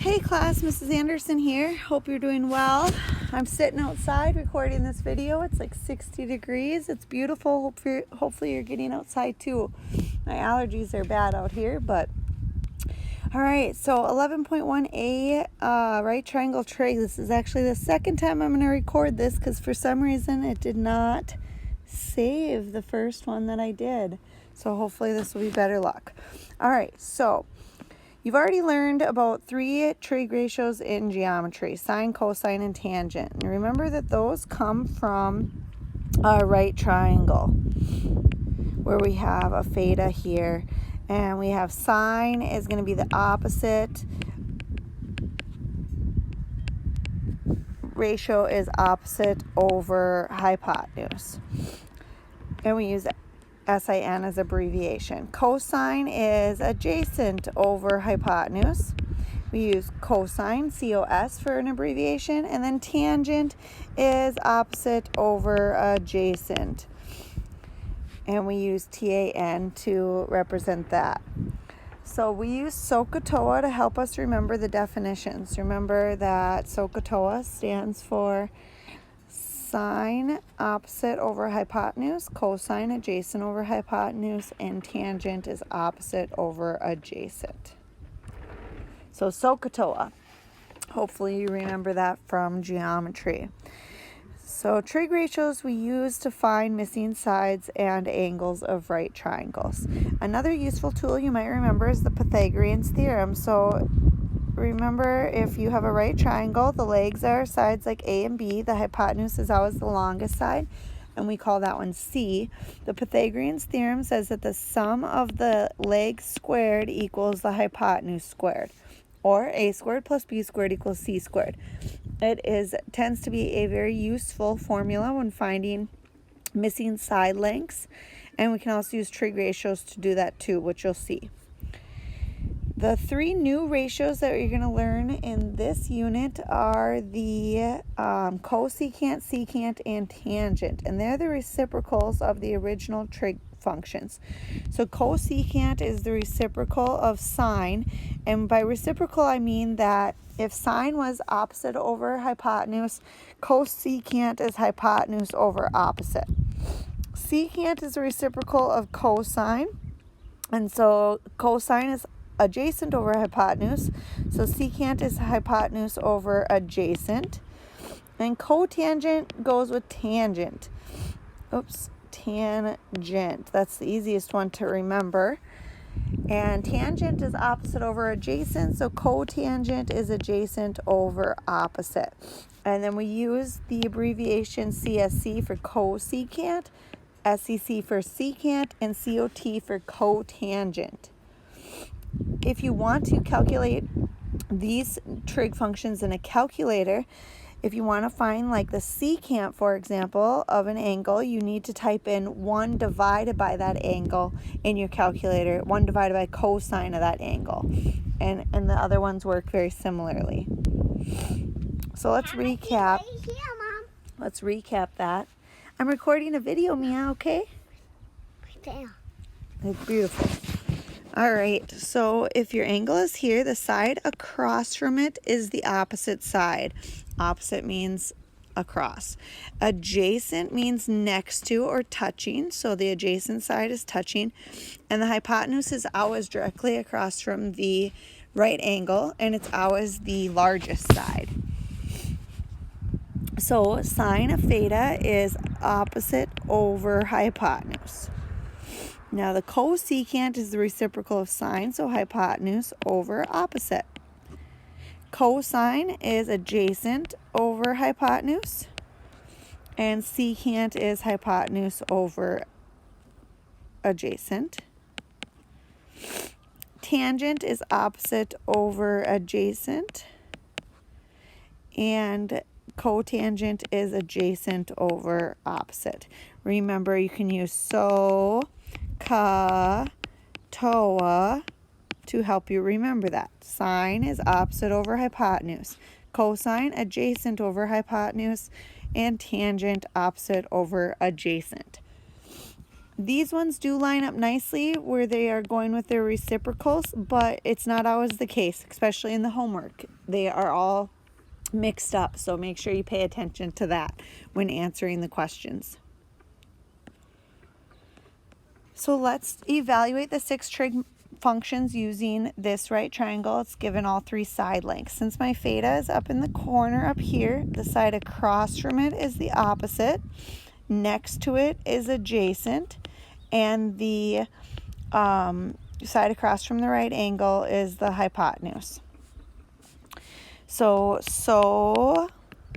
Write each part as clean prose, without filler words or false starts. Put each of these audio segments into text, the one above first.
Hey class, Mrs. Anderson here. Hope you're doing well. I'm sitting outside recording this video. It's like 60 degrees. It's beautiful. Hopefully you're getting outside too. My allergies are bad out here, but all right. So 11.1a right triangle trig. This is actually the second time I'm going to record this because for some reason it did not save the first one that I did. So hopefully this will be better luck. All right. So you've already learned about three trig ratios in geometry: sine, cosine, and tangent. And remember that those come from a right triangle where we have a theta here. And we have sine is going to be the opposite. Ratio is opposite over hypotenuse. And we use SIN as abbreviation. Cosine is adjacent over hypotenuse. We use cosine, COS, for an abbreviation. And then tangent is opposite over adjacent. And we use TAN to represent that. So we use SOHCAHTOA to help us remember the definitions. Remember that SOHCAHTOA stands for sine opposite over hypotenuse, cosine adjacent over hypotenuse, and tangent is opposite over adjacent. So SOHCAHTOA. Hopefully you remember that from geometry. So trig ratios we use to find missing sides and angles of right triangles. Another useful tool you might remember is the Pythagoras Theorem. So remember, if you have a right triangle, the legs are sides like A and B. The hypotenuse is always the longest side, and we call that one C. The Pythagoras Theorem says that the sum of the legs squared equals the hypotenuse squared, or A squared plus B squared equals C squared. It tends to be a very useful formula when finding missing side lengths, and we can also use trig ratios to do that too, which you'll see. The three new ratios that you're going to learn in this unit are the cosecant, secant, and tangent, and they're the reciprocals of the original trig functions. So cosecant is the reciprocal of sine, and by reciprocal I mean that if sine was opposite over hypotenuse, cosecant is hypotenuse over opposite. Secant is the reciprocal of cosine, and so cosine is adjacent over hypotenuse, so secant is hypotenuse over adjacent. And cotangent goes with tangent. Tangent. That's the easiest one to remember. And tangent is opposite over adjacent, so cotangent is adjacent over opposite. And then we use the abbreviation CSC for cosecant, SCC for secant, and COT for cotangent. If you want to calculate these trig functions in a calculator, if you want to find like the secant, for example, of an angle, you need to type in 1 divided by that angle in your calculator, 1 divided by cosine of that angle. And the other ones work very similarly. So let's recap. Let's recap that. I'm recording a video, Mia, okay? It's beautiful. All right, so if your angle is here, the side across from it is the opposite side. Opposite means across. Adjacent means next to or touching, so the adjacent side is touching. And the hypotenuse is always directly across from the right angle, and it's always the largest side. So sine of theta is opposite over hypotenuse. Now the cosecant is the reciprocal of sine, so hypotenuse over opposite. Cosine is adjacent over hypotenuse, and secant is hypotenuse over adjacent. Tangent is opposite over adjacent, and cotangent is adjacent over opposite. Remember, you can use SOHCAHTOA to help you remember that. Sine is opposite over hypotenuse, cosine adjacent over hypotenuse, and tangent opposite over adjacent. These ones do line up nicely where they are going with their reciprocals, but it's not always the case, especially in the homework. They are all mixed up, so make sure you pay attention to that when answering the questions. So let's evaluate the 6 trig functions using this right triangle. It's given all 3 side lengths. Since my theta is up in the corner up here, the side across from it is the opposite. Next to it is adjacent, and the side across from the right angle is the hypotenuse. So,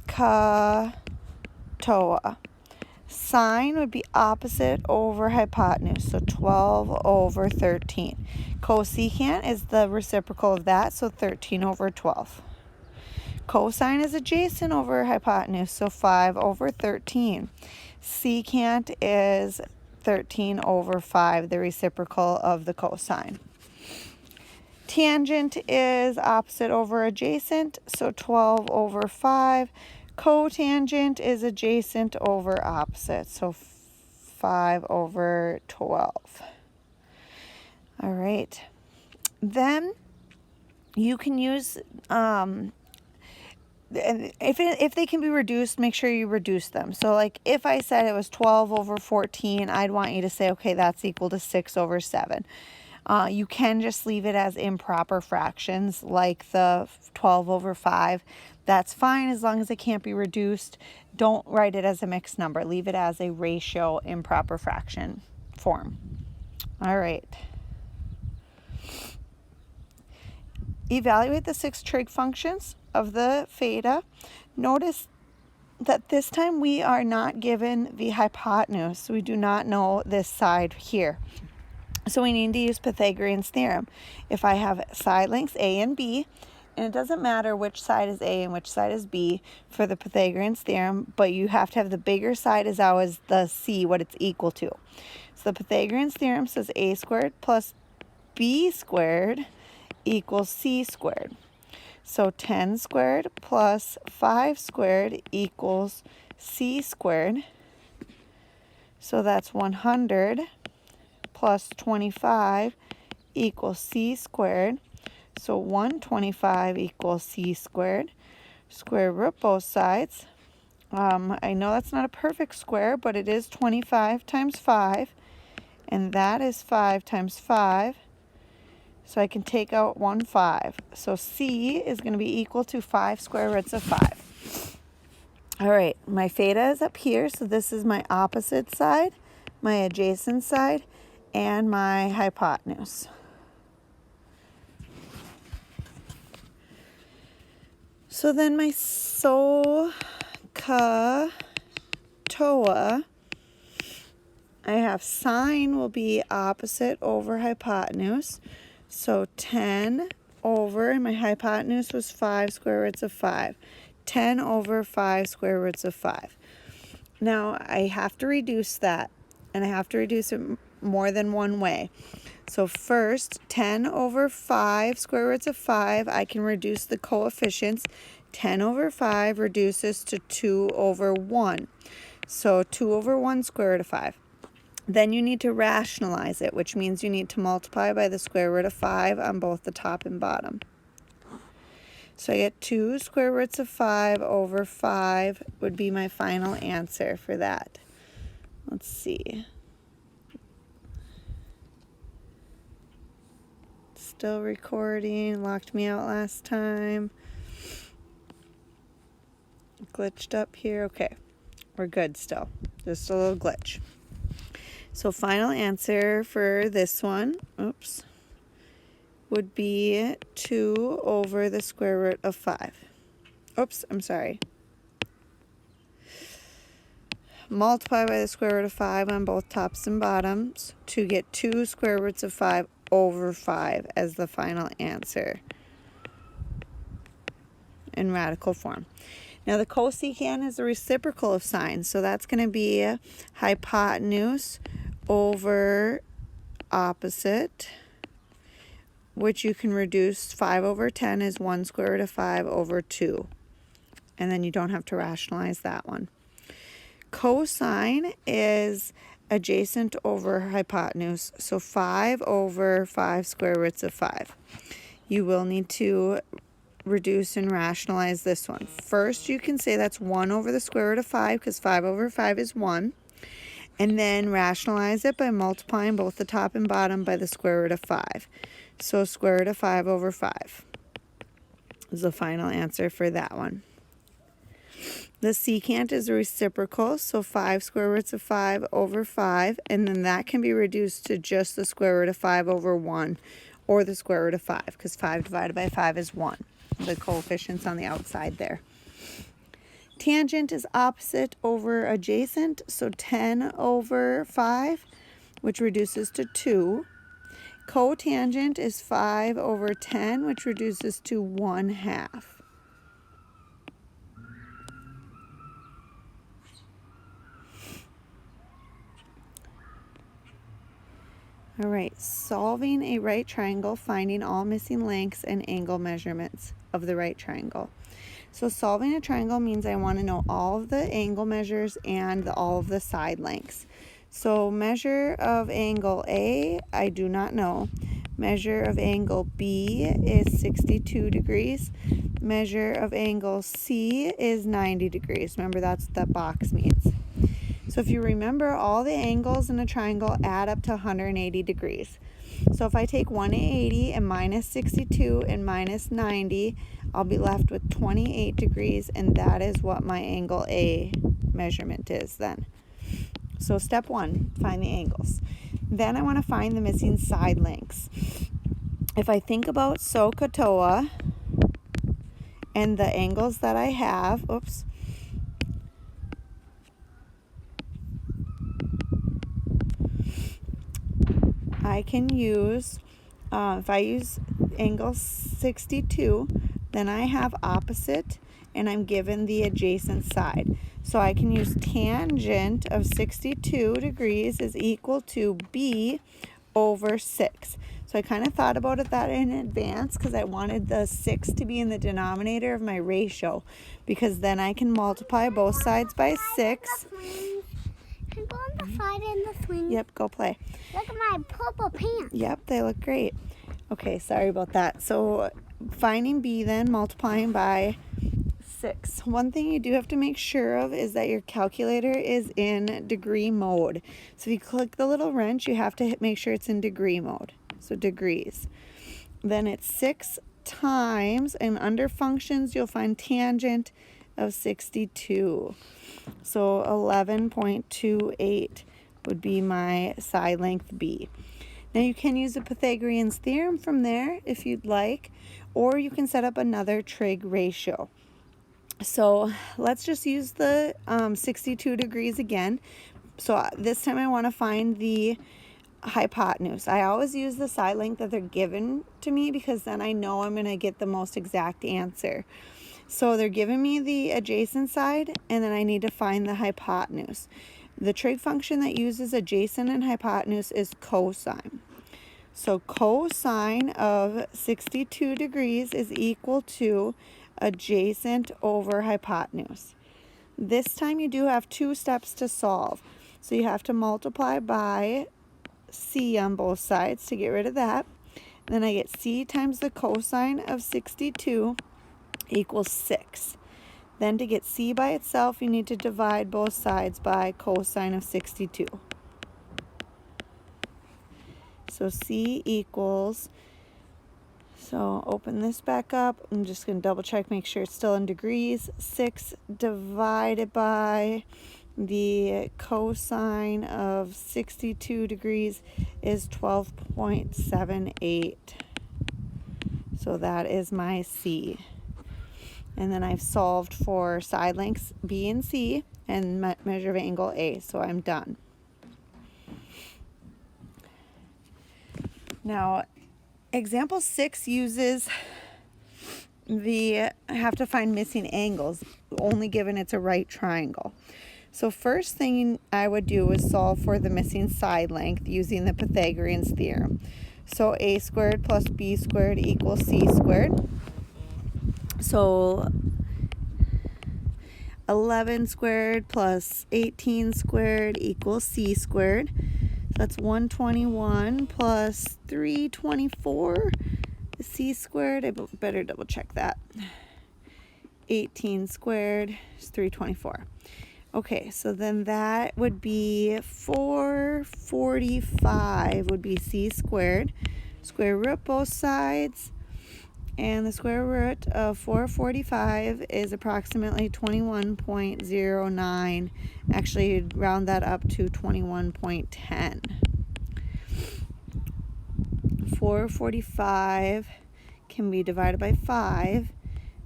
ka, toa. Sine would be opposite over hypotenuse, so 12 over 13. Cosecant is the reciprocal of that, so 13 over 12. Cosine is adjacent over hypotenuse, so 5 over 13. Secant is 13 over 5, the reciprocal of the cosine. Tangent is opposite over adjacent, so 12 over 5. Cotangent is adjacent over opposite, so 5 over 12. All right. Then you can use, if they can be reduced, make sure you reduce them. So like if I said it was 12 over 14, I'd want you to say, okay, that's equal to 6 over 7. You can just leave it as improper fractions like the 12 over 5. That's fine as long as it can't be reduced. Don't write it as a mixed number. Leave it as a ratio improper fraction form. All right. Evaluate the 6 trig functions of the theta. Notice that this time we are not given the hypotenuse. We do not know this side here. So we need to use Pythagoras Theorem. If I have side lengths A and B, and it doesn't matter which side is A and which side is B for the Pythagoras Theorem, but you have to have the bigger side as always the C, what it's equal to. So the Pythagoras Theorem says A squared plus B squared equals C squared. So 10 squared plus 5 squared equals C squared. So that's 100 plus 25 equals C squared. So 125 equals C squared. Square root both sides. I know that's not a perfect square, but it is 25 times 5. And that is 5 times 5. So I can take out 1 5. So C is going to be equal to 5 square roots of 5. All right, my theta is up here. So this is my opposite side, my adjacent side, and my hypotenuse. So then my toa, I have sine will be opposite over hypotenuse. So 10 over, and my hypotenuse was 5 square roots of 5. 10 over 5 square roots of 5. Now I have to reduce that, and I have to reduce it more than one way. So first, 10 over 5 square roots of 5, I can reduce the coefficients. 10 over 5 reduces to 2 over 1. So 2 over 1 square root of 5. Then you need to rationalize it, which means you need to multiply by the square root of 5 on both the top and bottom. So I get 2 square roots of 5 over 5 would be my final answer for that. Let's see. Still recording. Locked me out last time. Glitched up here. Okay. We're good still. Just a little glitch. So final answer for this one, would be 2 over the square root of 5. I'm sorry. Multiply by the square root of 5 on both tops and bottoms to get 2 square roots of 5 over 5 as the final answer in radical form. Now the cosecant is the reciprocal of sine, so that's going to be hypotenuse over opposite, which you can reduce. 5 over 10 is 1 square root of 5 over 2. And then you don't have to rationalize that one. Cosine is adjacent over hypotenuse. So 5 over 5 square roots of 5. You will need to reduce and rationalize this one. First, you can say that's 1 over the square root of 5 because 5 over 5 is 1. And then rationalize it by multiplying both the top and bottom by the square root of 5. So square root of 5 over 5 is the final answer for that one. The secant is a reciprocal, so 5 square roots of 5 over 5, and then that can be reduced to just the square root of 5 over 1, or the square root of 5, because 5 divided by 5 is 1. The coefficients on the outside there. Tangent is opposite over adjacent, so 10 over 5, which reduces to 2. Cotangent is 5 over 10, which reduces to 1/2. All right, solving a right triangle, finding all missing lengths and angle measurements of the right triangle. So solving a triangle means I want to know all of the angle measures and all of the side lengths. So measure of angle A, I do not know. Measure of angle B is 62 degrees. Measure of angle C is 90 degrees. Remember, that's what that box means. So if you remember, all the angles in a triangle add up to 180 degrees. So if I take 180 and minus 62 and minus 90, I'll be left with 28 degrees, and that is what my angle A measurement is then. So step 1, find the angles. Then I want to find the missing side lengths. If I think about SOHCAHTOA and the angles that I have, I can use, if I use angle 62, then I have opposite and I'm given the adjacent side. So I can use tangent of 62 degrees is equal to B over 6. So I kind of thought about that in advance because I wanted the 6 to be in the denominator of my ratio, because then I can multiply both sides by 6. Can go on the side in the swing? Yep, go play. Look at my purple pants. Yep, they look great. Okay, sorry about that. So finding B then, multiplying by 6. One thing you do have to make sure of is that your calculator is in degree mode. So if you click the little wrench, you have to make sure it's in degree mode. So degrees. Then it's 6 times, and under functions, you'll find tangent of 62. So 11.28 would be my side length B. Now you can use the Pythagorean theorem from there if you'd like, or you can set up another trig ratio. So let's just use the 62 degrees again. So this time I want to find the hypotenuse. I always use the side length that they're given to me because then I know I'm going to get the most exact answer. So they're giving me the adjacent side, and then I need to find the hypotenuse. The trig function that uses adjacent and hypotenuse is cosine. So cosine of 62 degrees is equal to adjacent over hypotenuse. This time you do have 2 steps to solve. So you have to multiply by C on both sides to get rid of that. And then I get C times the cosine of 62 equals 6. Then to get C by itself, you need to divide both sides by cosine of 62. So C equals, so open this back up. I'm just going to double check, make sure it's still in degrees. 6 divided by the cosine of 62 degrees is 12.78. So that is my C. And then I've solved for side lengths B and C and measure of angle A, so I'm done. Now, example 6 uses I have to find missing angles, only given it's a right triangle. So first thing I would do is solve for the missing side length using the Pythagorean theorem. So a squared plus b squared equals c squared. So 11 squared plus 18 squared equals c squared. So that's 121 plus 324 is c squared. I better double check that. 18 squared is 324. Okay, so then that would be 445 would be c squared. Square root both sides. And the square root of 445 is approximately 21.09. Actually, you'd round that up to 21.10. 445 can be divided by 5.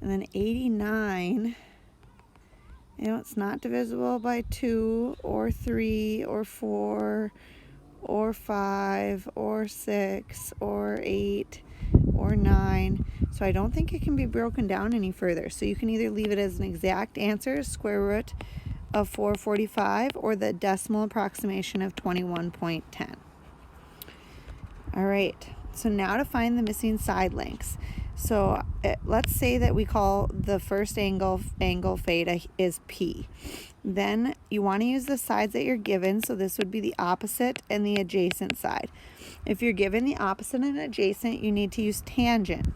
And then 89, it's not divisible by 2 or 3 or 4 or 5 or 6 or 8 or 9. So I don't think it can be broken down any further. So you can either leave it as an exact answer, square root of 445, or the decimal approximation of 21.10. All right, so now to find the missing side lengths. So let's say that we call the first angle theta is P. Then you want to use the sides that you're given. So this would be the opposite and the adjacent side. If you're given the opposite and adjacent, you need to use tangent.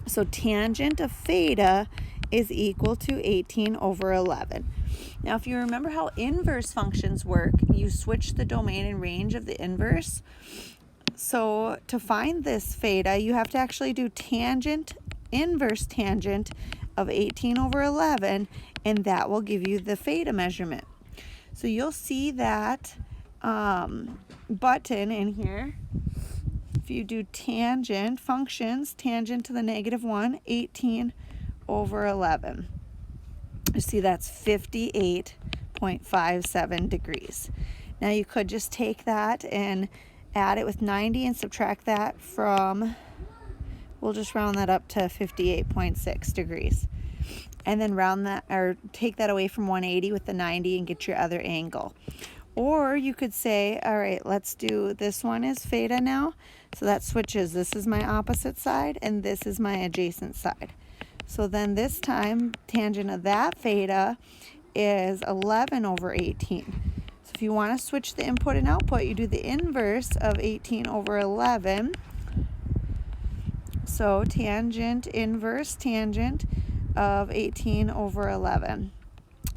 So tangent of theta is equal to 18 over 11. Now, if you remember how inverse functions work, you switch the domain and range of the inverse. So to find this theta, you have to actually do tangent, inverse tangent of 18 over 11, and that will give you the theta measurement. So you'll see that button in here. If you do tangent functions, tangent to the -1, 18 over 11. You see that's 58.57 degrees. Now you could just take that and add it with 90 and subtract that from, we'll just round that up to 58.6 degrees. And then round that, or take that away from 180 with the 90 and get your other angle. Or you could say, all right, let's do, this one is theta now. So that switches. This is my opposite side and this is my adjacent side. So then this time, tangent of that theta is 11 over 18. So if you want to switch the input and output, you do the inverse of 18 over 11. So tangent, inverse tangent of 18 over 11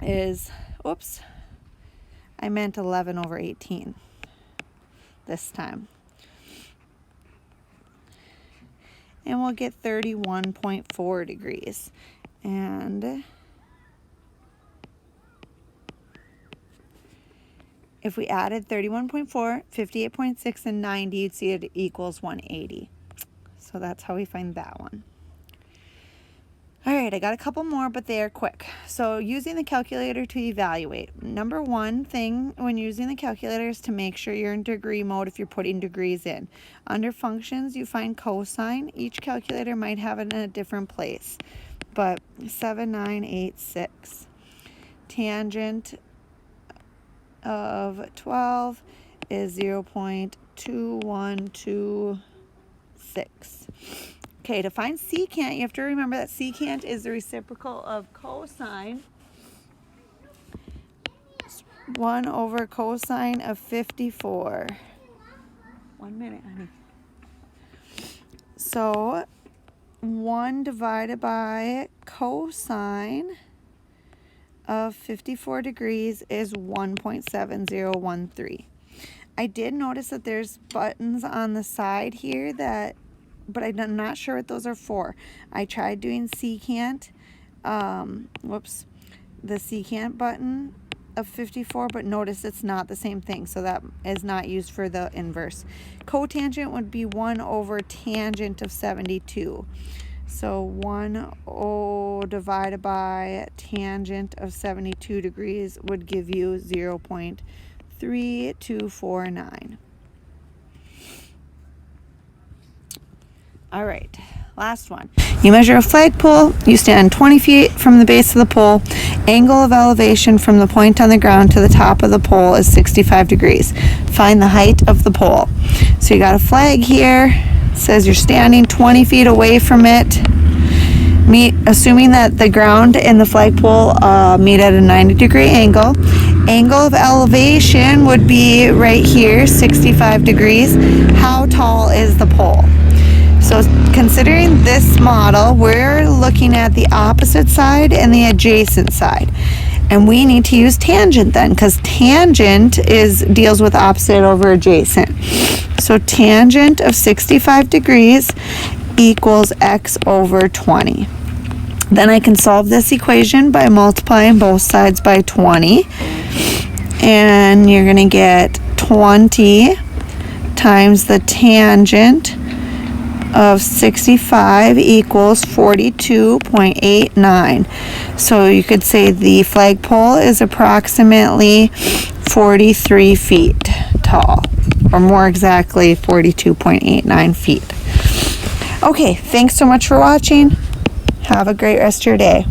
is, oops, I meant 11 over 18 this time. And we'll get 31.4 degrees. And if we added 31.4, 58.6, and 90, you'd see it equals 180. So that's how we find that one. All right, I got a couple more, but they are quick. So using the calculator to evaluate. Number one thing when using the calculator is to make sure you're in degree mode if you're putting degrees in. Under functions, you find cosine. Each calculator might have it in a different place, but 7986. Tangent of 12 is 0.2126. Okay, to find secant, you have to remember that secant is the reciprocal of cosine. 1 over cosine of 54. 1 minute, honey. So 1 divided by cosine of 54 degrees is 1.7013. I did notice that there's buttons on the side here that, but I'm not sure what those are for. I tried doing secant, the secant button of 54, but notice it's not the same thing, so that is not used for the inverse. Cotangent would be 1 over tangent of 72. So 1 divided by tangent of 72 degrees would give you 0.3249. All right, last one. You measure a flagpole, you stand 20 feet from the base of the pole. Angle of elevation from the point on the ground to the top of the pole is 65 degrees. Find the height of the pole. So you got a flag here. It says you're standing 20 feet away from it. assuming that the ground and the flagpole meet at a 90-degree angle. Angle of elevation would be right here, 65 degrees. How tall is the pole? So considering this model, we're looking at the opposite side and the adjacent side. And we need to use tangent then, because tangent deals with opposite over adjacent. So tangent of 65 degrees equals x over 20. Then I can solve this equation by multiplying both sides by 20. And you're going to get 20 times the tangent of 65 equals 42.89. So you could say the flagpole is approximately 43 feet tall, or more exactly 42.89 feet. Okay, thanks so much for watching. Have a great rest of your day.